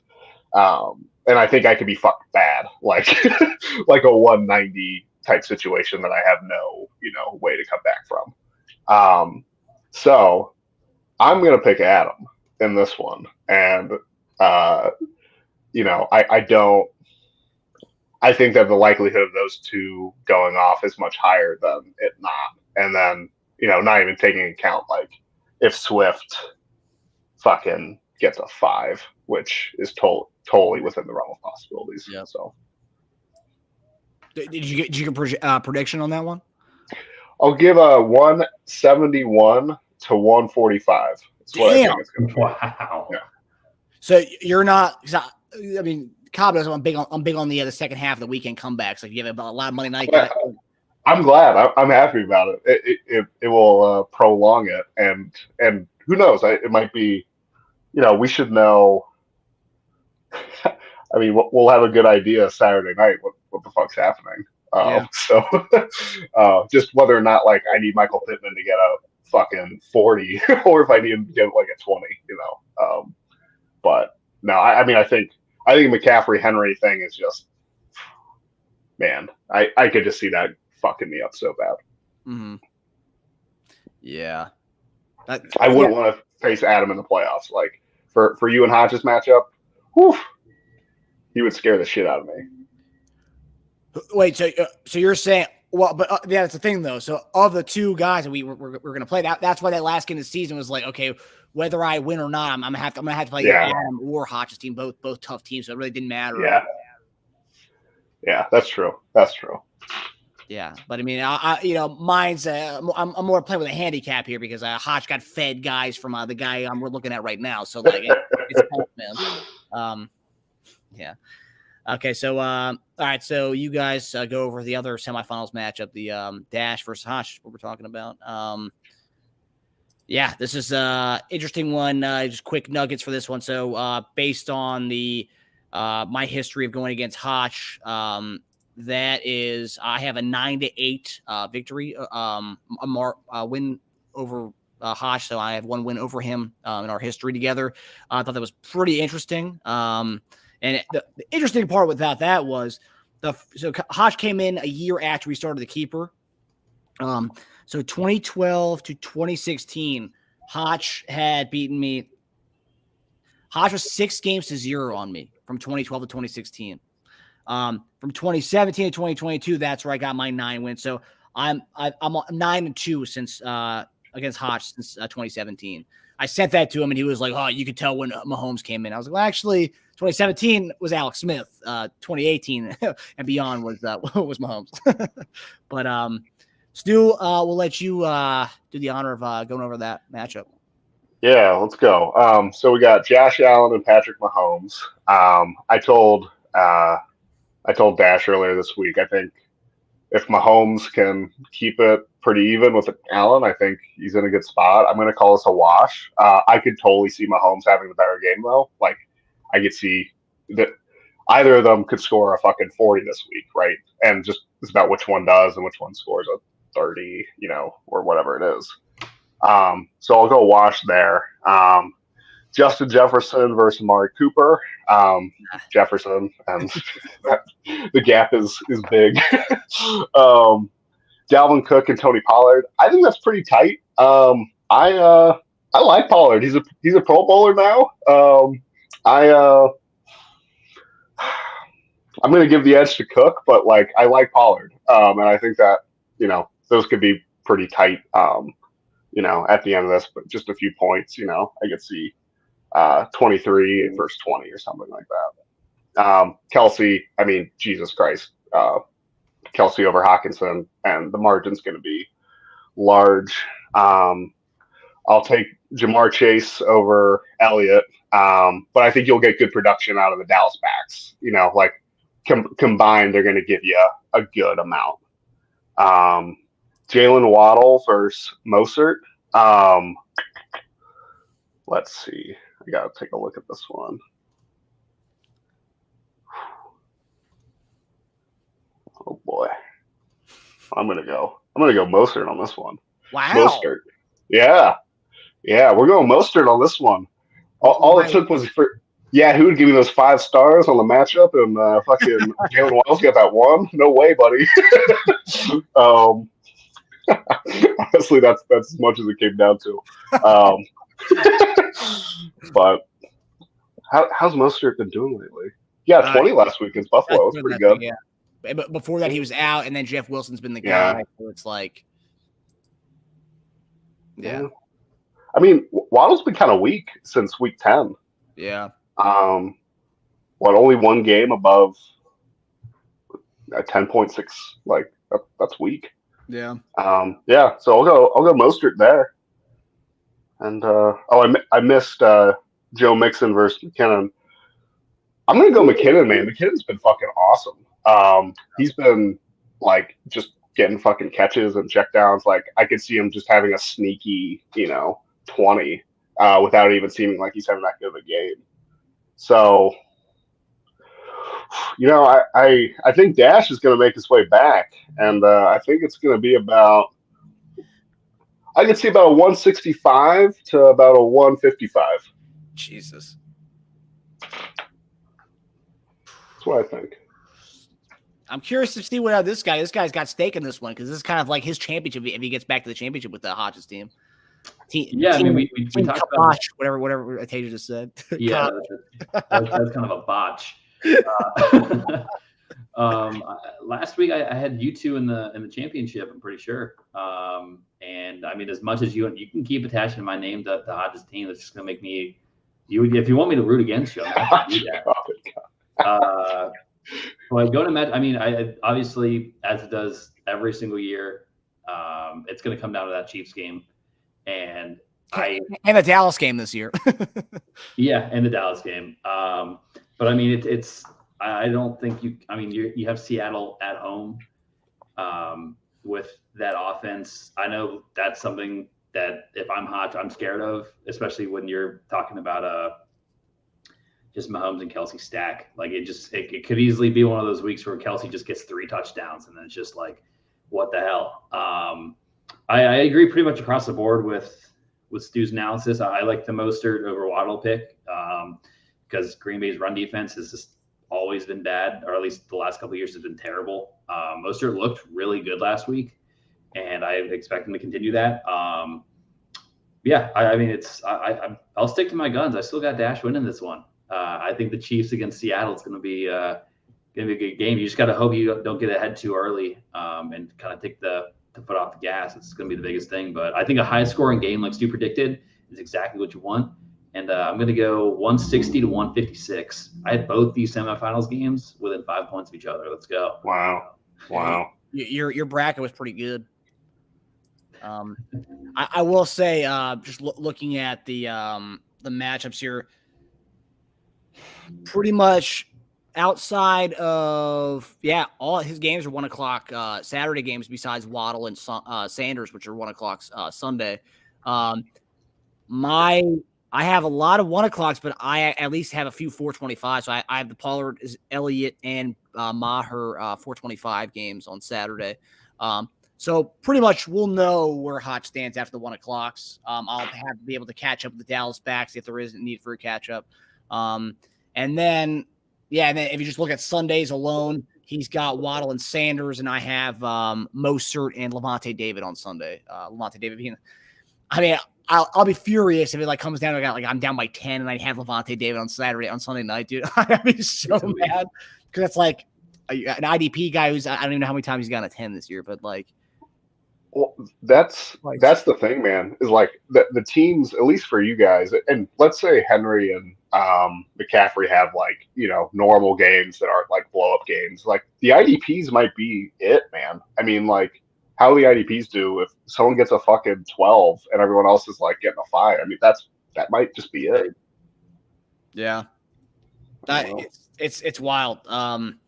I think I could be fucked bad, like like a 190 type situation that I have no way to come back from. So I'm gonna pick Adam in this one, and I think that the likelihood of those two going off is much higher than it not. And then, not even taking into account, like, if Swift fucking gets a 5, which is totally within the realm of possibilities. Yeah. So, did you get a prediction on that one? I'll give a 171 to 145. That's what I think it's going to be. Wow. Yeah. So you're not. I mean, Cobb doesn't. I'm big on the second half of the weekend comebacks. Like you have a lot of Monday night. I'm glad. I'm happy about it. It will prolong it, and who knows? It might be. We should know. I mean, we'll have a good idea Saturday night what the fuck's happening. So just whether or not like I need Michael Pittman to get a fucking 40 or if I need him to get like a 20, but no, I mean, I think McCaffrey Henry thing is just, man, I could just see that fucking me up so bad. Mm-hmm. Yeah. I wouldn't want to face Adam in the playoffs. Like for you and Hodges matchup, whew, he would scare the shit out of me. Wait, so you're saying, well, but yeah, that's the thing though. So of the two guys that we're going to play, that's why that last game of the season was like, okay, whether I win or not, I'm gonna have to play Adam or Hodges' team, both tough teams. So it really didn't matter. Yeah, that's true. That's true. Yeah, but I mean, mine's I'm more playing with a handicap here because Hodge got fed guys from the guy we're looking at right now. So like, it's tough, man. Yeah. Okay, so all right, so you guys go over the other semifinals matchup, the Dash versus Hodge, what we're talking about. Yeah, this is interesting one. Just quick nuggets for this one. So based on the my history of going against Hotch, that is I have a 9-8 victory, win over Hotch. So I have one win over him in our history together. I thought that was pretty interesting. And the interesting part about that was so Hotch came in a year after we started the keeper. So 2012 to 2016, Hotch had beaten me. Hotch was 6-0 on me from 2012 to 2016. From 2017 to 2022, that's where I got my 9 wins. So I'm 9-2 since against Hotch since 2017. I sent that to him, and he was like, "Oh, you could tell when Mahomes came in." I was like, "Well, actually, 2017 was Alex Smith. 2018 and beyond was Mahomes." But Stu, we'll let you do the honor of going over that matchup. Yeah, let's go. So we got Josh Allen and Patrick Mahomes. I told Dash earlier this week, I think if Mahomes can keep it pretty even with Allen, I think he's in a good spot. I'm going to call this a wash. I could totally see Mahomes having the better game, though. Like, I could see that either of them could score a fucking 40 this week, right? And just it's about which one does and which one scores a 30, or whatever it is. So I'll go wash there. Justin Jefferson versus Amari Cooper. Jefferson, and the gap is big. Dalvin Cook and Tony Pollard. I think that's pretty tight. I like Pollard. He's a Pro Bowler now. I'm going to give the edge to Cook, but I like Pollard, and I think that those could be pretty tight. At the end of this, but just a few points. I could see 23 versus 20 or something like that. Kelsey, I mean, Jesus Christ, Kelsey over Hawkinson, and the margin's going to be large. I'll take Jamar Chase over Elliott, but I think you'll get good production out of the Dallas backs. Combined, they're going to give you a good amount. Jalen Waddle versus Mostert. Let's see. I got to take a look at this one. Oh boy. I'm gonna go Mostert on this one. Wow. Mostert. Yeah. We're going Mostert on this one. All it took was who would give me those 5 stars on the matchup, and fucking Jalen Waddle's got that 1? No way, buddy. Honestly, that's as much as it came down to. But how's Mostert been doing lately? Yeah, 20 last week against Buffalo. That's pretty good. Yeah. But before that, he was out, and then Jeff Wilson's been the guy. Yeah. So it's like, yeah. I mean, Waddle's been kind of weak since week 10. Yeah. Only one game above a 10.6. That's weak. Yeah. So I'll go Mostert there. And I missed Joe Mixon versus McKinnon. I'm gonna go McKinnon, man. McKinnon's been fucking awesome. He's been just getting fucking catches and checkdowns. I could see him just having a sneaky, 20 without even seeming like he's having that good of a game. So, I think Dash is going to make his way back, and I think it's going to be I could see about a 165 to about a 155. Jesus. That's what I think. I'm curious to see what this guy's got stake in this one, because this is kind of like his championship if he gets back to the championship with the Hodges team. I mean, we talked about whatever Tasia just said. Yeah, that's kind of a botch. Last week I had you two in the championship. I'm pretty sure. And I mean, as much as you can keep attaching my name to the Hodges team, that's just gonna make me. If you want me to root against you, I'm not gonna do that. But go to match. I mean, I obviously, as it does every single year, it's gonna come down to that Chiefs game. And the Dallas game this year. Yeah, and the Dallas game. But I mean, it's. I don't think you. I mean, you have Seattle at home, with that offense. I know that's something that if I'm Hodge, I'm scared of, especially when you're talking about just Mahomes and Kelsey stack. Like it could easily be one of those weeks where Kelsey just gets 3 touchdowns and then it's just like, what the hell? I agree pretty much across the board with Stu's analysis. I like the Mostert over Waddle pick because Green Bay's run defense has just always been bad, or at least the last couple of years has been terrible. Mostert looked really good last week, and I expect him to continue that. Yeah, I mean, I'll stick to my guns. I still got Dash winning this one. I think the Chiefs against Seattle is going to be a good game. You just got to hope you don't get ahead too early and kind of take the foot off the gas. It's going to be the biggest thing. But I think a high-scoring game, like Stu predicted, is exactly what you want. And I'm going to go 160 to 156. I had both these semifinals games within 5 points of each other. Let's go. Wow. Your bracket was pretty good. I will say, just looking at the matchups here, pretty much outside of all his games are 1 o'clock Saturday games besides Waddle and Sanders, which are 1 o'clock Sunday. I have a lot of 1 o'clocks, but I at least have a few 425. So I have the Pollard, Elliott, and Maher 425 games on Saturday. So pretty much we'll know where Hotch stands after the 1 o'clocks. I'll have to be able to catch up with the Dallas backs if there is a need for a catch up. And then if you just look at Sundays alone, he's got Waddle and Sanders, and I have Mostert and Levante David on Sunday. Levante David being, I mean, I'll be furious if it comes down to I'm down by 10 and I have Levante David on Sunday night, dude. I'd be so mad because it's like an IDP guy who's I don't even know how many times he's gotten a 10 this year, but well, that's the thing, man. Is the teams, at least for you guys, and let's say Henry and McCaffrey have normal games that aren't blow up games. The IDPs might be it, man. I mean, how the IDPs do if someone gets a fucking 12 and everyone else is getting a 5. I mean, that might just be it. Yeah, it's wild. And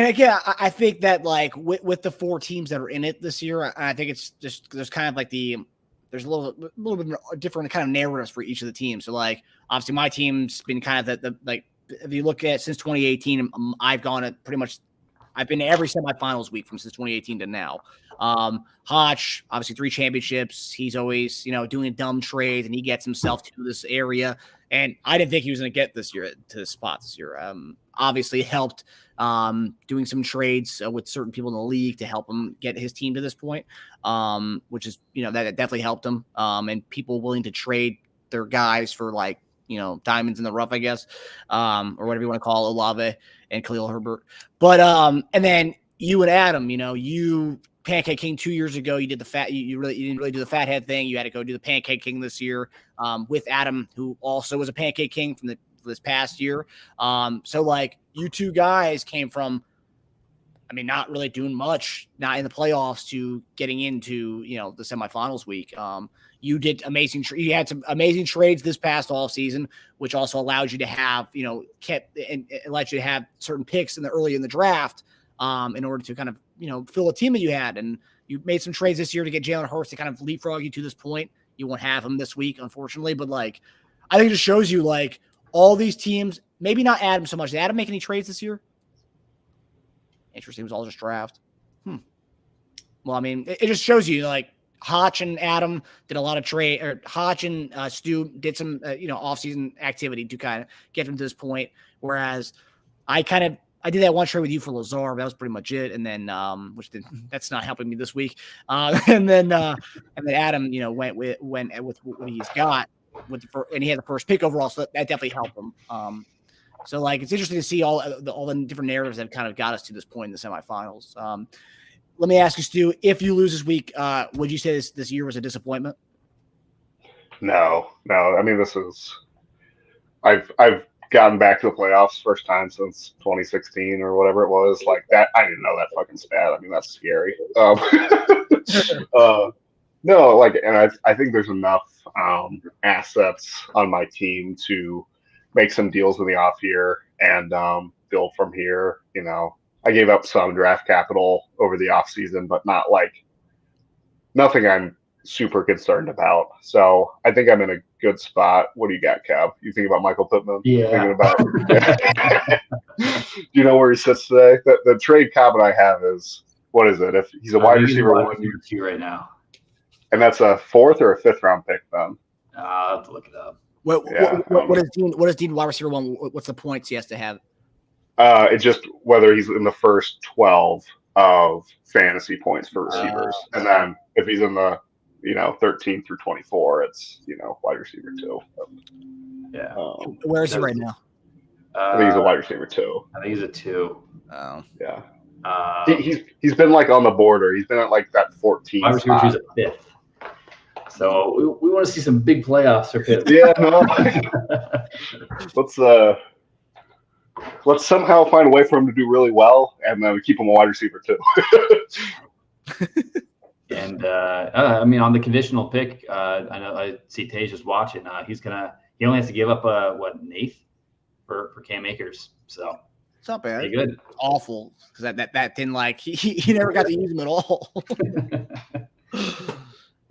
again, I think that with the 4 teams that are in it this year, I think it's just there's kind of there's a little bit different kind of narratives for each of the teams. So obviously my team's been kind of the if you look at since 2018, I've gone at pretty much. I've been to every semifinals week from since 2018 to now. Hotch, obviously 3 championships. He's always, doing dumb trades, and he gets himself to this area. And I didn't think he was going to get this year to the spot this year. Obviously helped doing some trades with certain people in the league to help him get his team to this point, which is, that definitely helped him. And people willing to trade their guys for diamonds in the rough, I guess, or whatever you want to call it, Olave and Khalil Herbert. But and then you and Adam, you Pancake King 2 years ago, you did you didn't really do the fathead thing. You had to go do the Pancake King this year with Adam, who also was a Pancake King from this past year. So you two guys came from, not really doing much, not in the playoffs, to getting into, the semifinals week. You did amazing. You had some amazing trades this past off season, which also allowed you to have, allowed you to have certain picks early in the draft in order to kind of, fill a team that you had. And you made some trades this year to get Jalen Hurts to kind of leapfrog you to this point. You won't have him this week, unfortunately, but I think it just shows you all these teams, maybe not Adam so much. Did Adam make any trades this year? Interesting. It was all just draft. Well, it just shows you Hotch and Adam did a lot of trade, or Hotch and Stu did some, off-season activity to kind of get them to this point. Whereas I did that one trade with you for Lazar. That was pretty much it. And then, that's not helping me this week. And then Adam, went with what he's got and he had the first pick overall. So that definitely helped him. So it's interesting to see all the different narratives that have kind of got us to this point in the semifinals. Let me ask you, Stu, if you lose this week, would you say this year was a disappointment? No. I mean, I've gotten back to the playoffs first time since 2016 or whatever it was. That, I didn't know that fucking stat. I mean, that's scary. No, and I think there's enough assets on my team to make some deals in the off year and build from here. I gave up some draft capital over the off season, but not nothing I'm super concerned about. So I think I'm in a good spot. What do you got, Cav? You think about Michael Pittman? Yeah. Thinking about Do you know where he sits today? The trade Cav and I have is, what is it? If he's a wide receiver one, two right now. and that's a 4th or a 5th round pick then. I'll have to look it up. What is Dean wide receiver one? What's the points he has to have? It's just whether he's in the first 12 of fantasy points for receivers. And then if he's in the 13 through 24, it's wide receiver 2. Yeah. Where is he right now? I think he's a wide receiver 2. I think he's a 2. Oh. Yeah. He's been like on the border. He's been at like that 14. Wide receiver 2 is a 5th. So we want to see some big playoffs for Pitt. Yeah, no. Let's somehow find a way for him to do really well, and then we keep him a wide receiver 2. And I mean, on the conditional pick, I know I see Tage is watching. He only has to give up an 8th for Cam Akers. So it's not bad. Pretty good. It's awful because that didn't he never got to use him at all.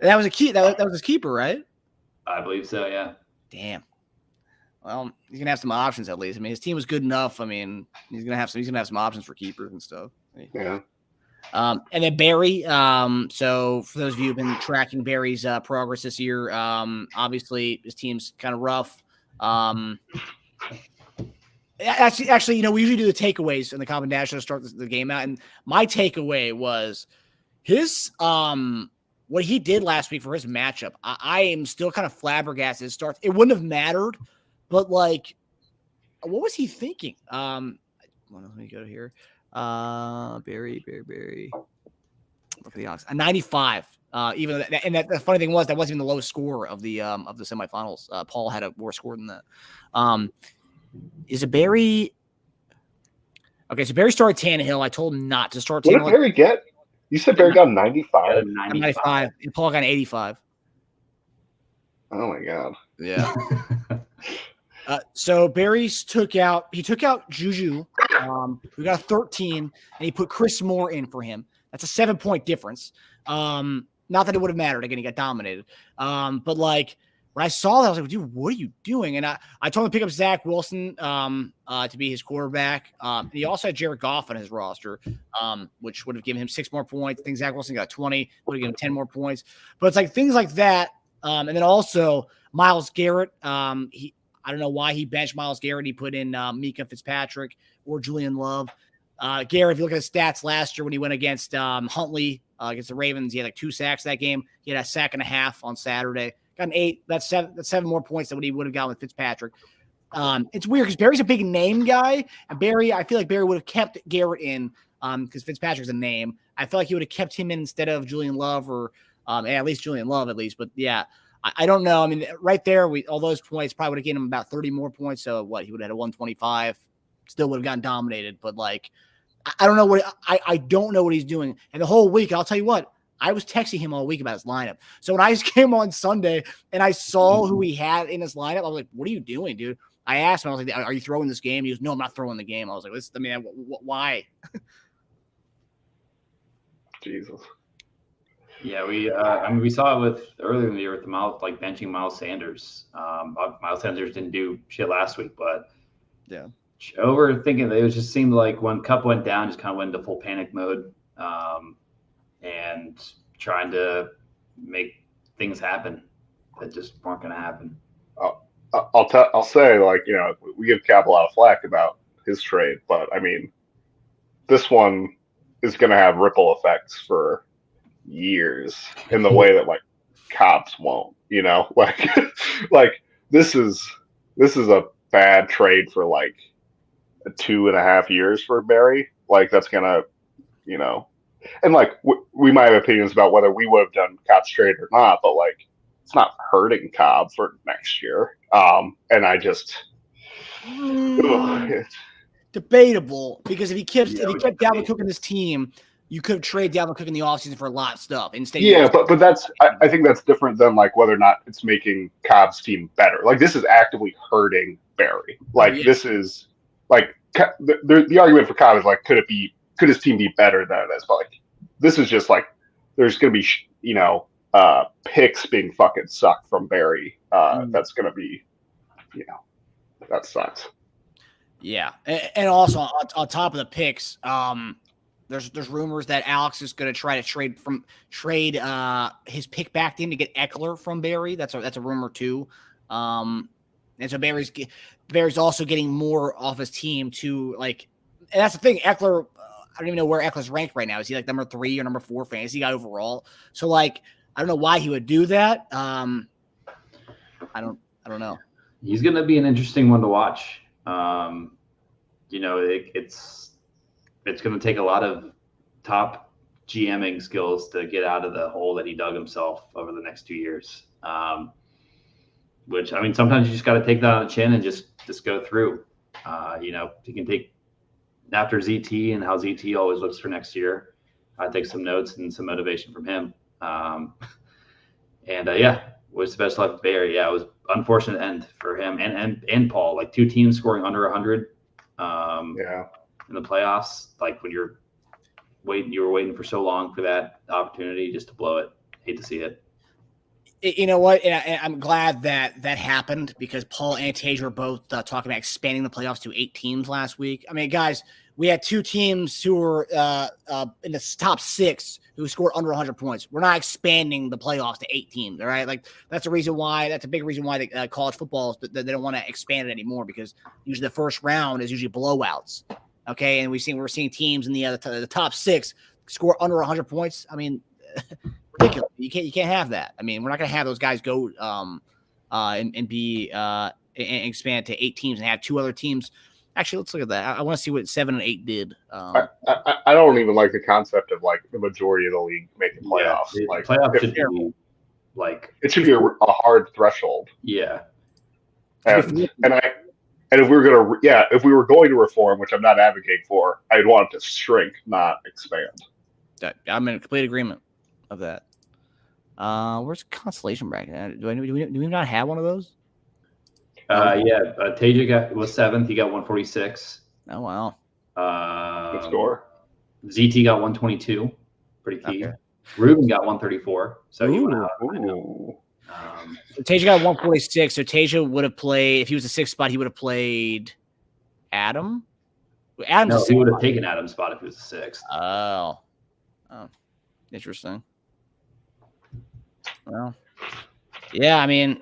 That was a key. That was his keeper, right? I believe so. Yeah. Damn. Well, he's gonna have some options at least. I mean, his team was good enough. I mean, he's gonna have some options for keepers and stuff. Yeah. And then Barry. So for those of you who've been tracking Barry's progress this year, obviously his team's kind of rough. Actually, we usually do the takeaways in the Common Dash to start the game out, and my takeaway was his what he did last week for his matchup. I am still kind of flabbergasted. It starts. It wouldn't have mattered, but what was he thinking? Let me go here. Barry. Look at the odds. A 95. Even the funny thing was that wasn't even the lowest score of the semifinals. Paul had a worse score than that. Is it Barry? Okay, so Barry started Tannehill. I told him not to start Tannehill. What did Barry get? You said Barry got 95? 95. And Paul got an 85. Oh my god. Yeah. So Barry took out Juju. We got a 13, and he put Chris Moore in for him. That's a 7-point difference. Not that it would have mattered. Again, he got dominated. But when I saw that, I was like, dude, what are you doing? And I told him to pick up Zach Wilson to be his quarterback. He also had Jared Goff on his roster, which would have given him 6 more points. I think Zach Wilson got 20, would have given him 10 more points. But it's like things like that. And then also Myles Garrett. I don't know why he benched Myles Garrett. He put in Mika Fitzpatrick or Julian Love. Garrett, if you look at his stats last year when he went against Huntley against the Ravens, he had 2 sacks that game. He had a sack and a half on Saturday. Got an 8. That's 7 more points than what he would have gotten with Fitzpatrick. It's weird because Barry's a big name guy, and I feel like Barry would have kept Garrett in because Fitzpatrick's a name. I feel like he would have kept him in instead of Julian Love or at least Julian Love at least. But yeah, I don't know. I mean, right there, all those points probably would have given him about 30 more points. So he would have had a 125. Still would have gotten dominated. But I don't know I don't know what he's doing. And the whole week, I'll tell you what. I was texting him all week about his lineup. So when I came on Sunday and I saw who he had in his lineup, I was like, what are you doing, dude? I asked him, I was like, are you throwing this game? He goes, no, I'm not throwing the game. I was like, why? Jesus. Yeah, we saw it earlier in the year with benching Miles Sanders. Miles Sanders didn't do shit last week, but yeah, overthinking it. It just seemed like when Cup went down, just kind of went into full panic mode. And trying to make things happen that just weren't going to happen. I'll say, we give Cap a lot of flack about his trade, but I mean, this one is going to have ripple effects for years in the way that Cobb's won't. This is a bad trade for 2.5 years for Barry. That's gonna, and we might have opinions about whether we would have done Cobb's trade or not, but it's not hurting Cobb for next year. And I just debatable because if he kept Dalvin Cook in this team, you could trade Dalvin Cook in the offseason for a lot of stuff. Instead, but that's I think that's different than whether or not it's making Cobb's team better. This is actively hurting Barry. This is the argument for Cobb is could his team be better than it is? But this is just there's going to be picks being fucking sucked from Barry. That's gonna be, that sucks. Yeah, and also on top of the picks, there's rumors that Alex is going to try to trade his pick back to him to get Eckler from Barry. That's a rumor too. And so Barry's also getting more off his team too. Like, and that's the thing. Eckler, I don't even know where Eckler's ranked right now. Is he like number 3 or number 4 fantasy guy overall? So like, I don't know why he would do that. I don't know. He's going to be an interesting one to watch. It's going to take a lot of top GMing skills to get out of the hole that he dug himself over the next 2 years. Which, I mean, sometimes you just got to take that on the chin and just go through. He can take after ZT and how ZT always looks for next year. I take some notes and some motivation from him. Wish the best luck with Barry. Yeah, it was unfortunate end for him and Paul. Like 2 teams scoring under 100. In the playoffs, like when you were waiting for so long for that opportunity just to blow it. Hate to see it. You know what? And I'm glad that happened because Paul and Tage were both talking about expanding the playoffs to 8 teams last week. I mean, guys, we had 2 teams who were in the top 6 who scored under 100 points. We're not expanding the playoffs to 8 teams, all right? Like that's a big reason why the college football they don't want to expand it anymore because usually the first round is usually blowouts. Okay, and we're seeing teams in the top 6 score under 100 points. I mean, ridiculous. You can't have that. I mean, we're not going to have those guys go and be and expand to 8 teams and have 2 other teams. Actually, let's look at that. I want to see what 7 and 8 did. I don't even like the concept of like the majority of the league making playoffs. Like playoffs should be like it should be a hard threshold. Yeah, and if we were going to reform, which I'm not advocating for, I'd want it to shrink, not expand. I'm in complete agreement of that. Where's consolation bracket? Do we not have one of those? Taja was 7th. He got 146. Oh wow. Good score. ZT got 122. Pretty key. Okay. Ruben got 134. So he went out. So Taja got 146. So Taja would have played if he was the 6th spot. He would have played Adam. No, he would have taken Adam's spot if he was the 6th. Oh, interesting. Well, yeah. I mean,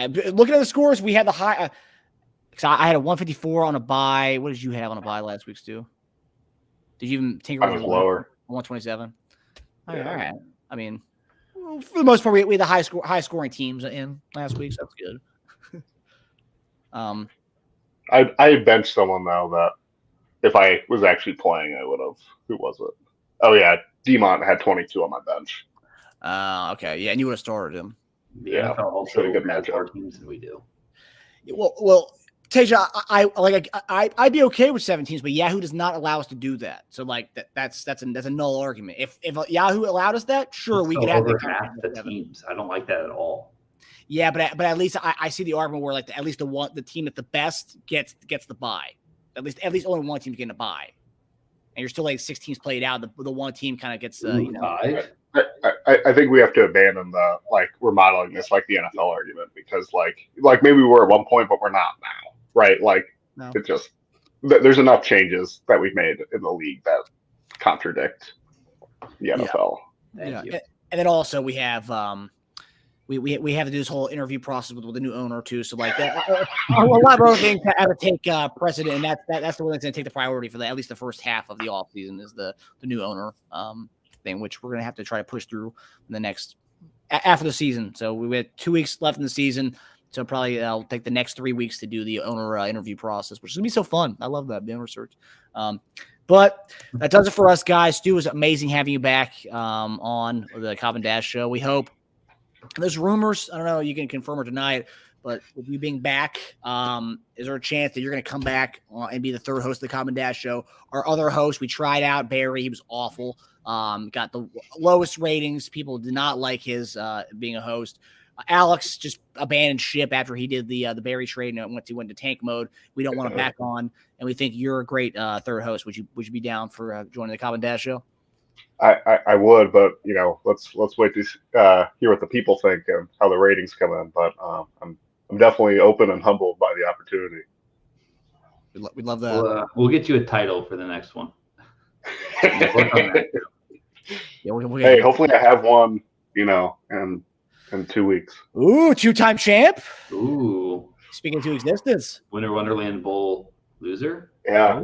looking at the scores, we had the high. I had a 154 on a bye. What did you have on a bye last week, Stu? Did you even tinker with lower? 127. All right. I mean, for the most part, we had the high scoring teams in last week, so that's good. I benched someone though that if I was actually playing, I would have. Who was it? Oh yeah, Demont had 22 on my bench. Okay, yeah, and you would have started him. Yeah, also good matchup. More teams than we do. Well, Taja, I'd be okay with 7 teams, but Yahoo does not allow us to do that. So like that's a null argument. If Yahoo allowed us that, sure, we could have half the teams. I don't like that at all. Yeah, but at least I see the argument where like at least the team that's the best gets the bye. At least only one team's getting a bye, and you're still like 6 teams played out. The one team kind of gets I think we have to abandon the we're modeling this like the NFL argument because like maybe we were at one point, but we're not now, right? Like It just there's enough changes that we've made in the league that contradict the NFL. Thank you. And then also we have we have to do this whole interview process with the new owner too. So like that, a lot of other things have to take precedent, and that's the one that's going to take the priority for at least the first half of the off season is the new owner thing, which we're going to have to try to push through in the next after the season. So we had 2 weeks left in the season. So probably I'll take the next 3 weeks to do the owner interview process, which is going to be so fun. I love that, the owner search. But that does it for us, guys. Stu, it was amazing having you back on the Cobb and Dash show. We hope there's rumors. I don't know. You can confirm or deny it. But with you being back, is there a chance that you're going to come back and be the 3rd host of the Cobb and Dash show? Our other host, we tried out Barry. He was awful. Got the lowest ratings. People did not like his being a host. Alex just abandoned ship after he did the Barry trade and once he went to tank mode. We don't want him back on, and we think you're a great 3rd host. Would you be down for joining the Cobb and Dash show? I would, but let's wait to hear what the people think and how the ratings come in. But I'm definitely open and humbled by the opportunity. We love that. We'll get you a title for the next one. We'll work on that. Yeah, Hey, hopefully I have one, in 2 weeks. Ooh, 2-time champ. Ooh. Speaking to existence. Winter Wonderland Bowl loser. Yeah.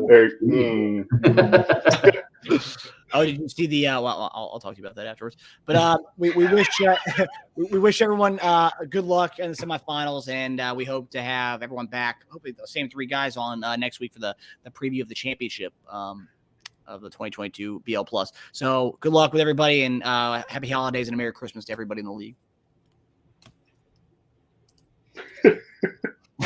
Oh, did you see the? Well, I'll talk to you about that afterwards. But we wish we wish everyone good luck in the semifinals, and we hope to have everyone back. Hopefully, the same 3 guys on next week for the preview of the championship of the 2022 BL Plus. So good luck with everybody, and happy holidays and a Merry Christmas to everybody in the league.